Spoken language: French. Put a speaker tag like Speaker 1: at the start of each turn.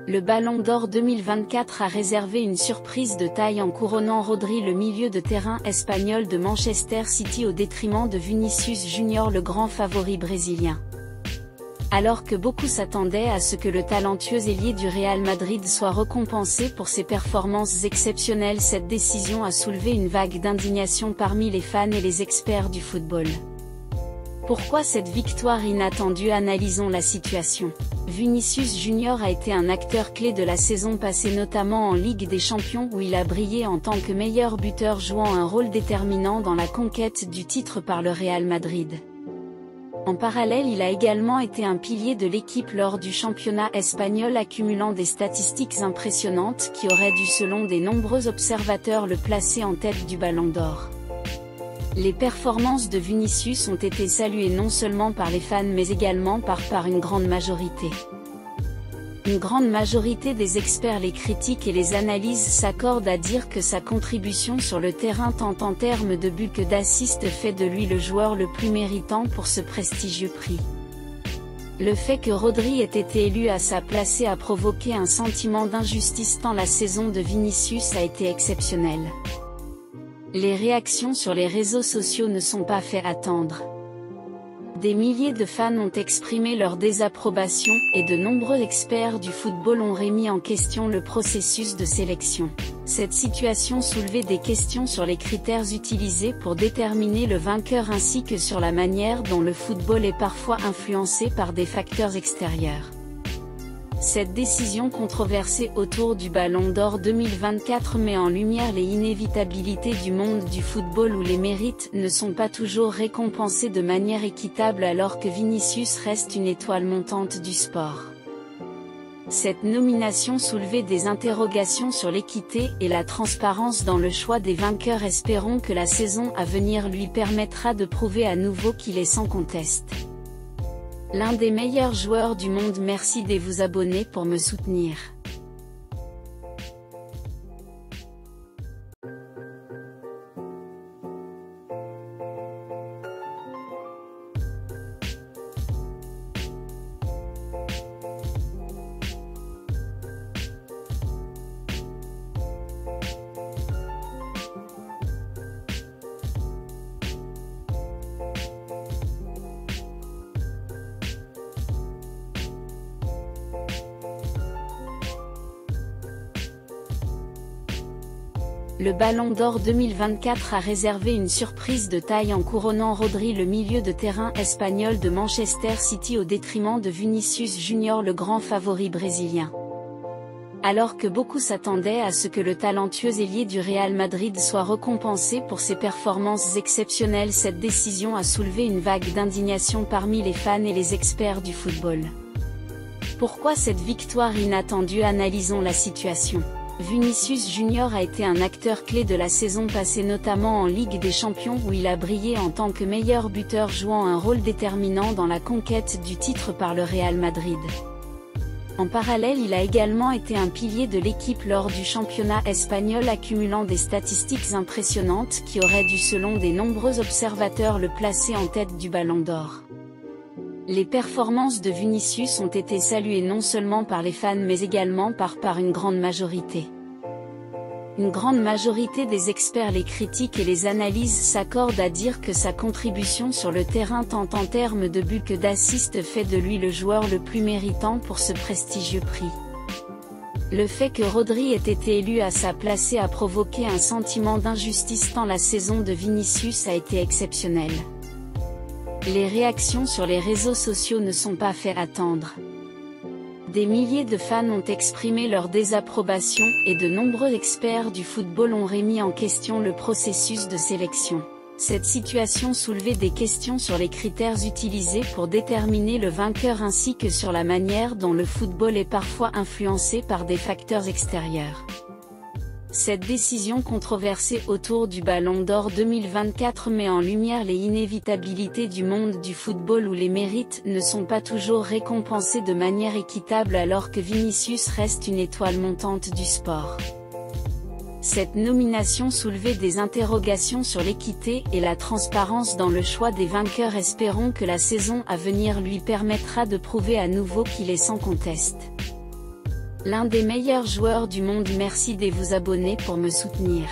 Speaker 1: Le Ballon d'Or 2024 a réservé une surprise de taille en couronnant Rodri, le milieu de terrain espagnol de Manchester City, au détriment de Vinícius Junior, le grand favori brésilien. Alors que beaucoup s'attendaient à ce que le talentueux ailier du Real Madrid soit récompensé pour ses performances exceptionnelles, cette décision a soulevé une vague d'indignation parmi les fans et les experts du football. Pourquoi cette victoire inattendue? Analysons la situation. Vinícius Junior a été un acteur clé de la saison passée, notamment en Ligue des Champions où il a brillé en tant que meilleur buteur, jouant un rôle déterminant dans la conquête du titre par le Real Madrid. En parallèle, il a également été un pilier de l'équipe lors du championnat espagnol, accumulant des statistiques impressionnantes qui auraient dû, selon de nombreux observateurs, le placer en tête du Ballon d'Or. Les performances de Vinícius ont été saluées non seulement par les fans mais également par une grande majorité. Une grande majorité des experts, les critiques et les analyses s'accordent à dire que sa contribution sur le terrain, tant en termes de buts que d'assists, fait de lui le joueur le plus méritant pour ce prestigieux prix. Le fait que Rodri ait été élu à sa place a provoqué un sentiment d'injustice tant la saison de Vinícius a été exceptionnelle. Les réactions sur les réseaux sociaux ne sont pas fait attendre. Des milliers de fans ont exprimé leur désapprobation, et de nombreux experts du football ont remis en question le processus de sélection. Cette situation soulevait des questions sur les critères utilisés pour déterminer le vainqueur ainsi que sur la manière dont le football est parfois influencé par des facteurs extérieurs. Cette décision controversée autour du Ballon d'Or 2024 met en lumière les inévitabilités du monde du football où les mérites ne sont pas toujours récompensés de manière équitable, alors que Vinícius reste une étoile montante du sport. Cette nomination soulevait des interrogations sur l'équité et la transparence dans le choix des vainqueurs. Espérons que la saison à venir lui permettra de prouver à nouveau qu'il est sans conteste l'un des meilleurs joueurs du monde. Merci de vous abonner pour me soutenir. Le Ballon d'Or 2024 a réservé une surprise de taille en couronnant Rodri, le milieu de terrain espagnol de Manchester City, au détriment de Vinícius Junior, le grand favori brésilien. Alors que beaucoup s'attendaient à ce que le talentueux ailier du Real Madrid soit récompensé pour ses performances exceptionnelles, cette décision a soulevé une vague d'indignation parmi les fans et les experts du football. Pourquoi cette victoire inattendue? Analysons la situation. Vinícius Junior a été un acteur clé de la saison passée, notamment en Ligue des Champions où il a brillé en tant que meilleur buteur, jouant un rôle déterminant dans la conquête du titre par le Real Madrid. En parallèle, il a également été un pilier de l'équipe lors du championnat espagnol, accumulant des statistiques impressionnantes qui auraient dû, selon de nombreux observateurs, le placer en tête du Ballon d'Or. Les performances de Vinícius ont été saluées non seulement par les fans mais également par une grande majorité. Une grande majorité des experts, les critiques et les analyses s'accordent à dire que sa contribution sur le terrain, tant en termes de buts que d'assists, fait de lui le joueur le plus méritant pour ce prestigieux prix. Le fait que Rodri ait été élu à sa place a provoqué un sentiment d'injustice tant la saison de Vinícius a été exceptionnelle. Les réactions sur les réseaux sociaux ne sont pas fait attendre. Des milliers de fans ont exprimé leur désapprobation, et de nombreux experts du football ont remis en question le processus de sélection. Cette situation soulevait des questions sur les critères utilisés pour déterminer le vainqueur ainsi que sur la manière dont le football est parfois influencé par des facteurs extérieurs. Cette décision controversée autour du Ballon d'Or 2024 met en lumière les inévitabilités du monde du football où les mérites ne sont pas toujours récompensés de manière équitable, alors que Vinícius reste une étoile montante du sport. Cette nomination soulevait des interrogations sur l'équité et la transparence dans le choix des vainqueurs. Espérons que la saison à venir lui permettra de prouver à nouveau qu'il est sans conteste L'un des meilleurs joueurs du monde. Merci de vous abonner pour me soutenir.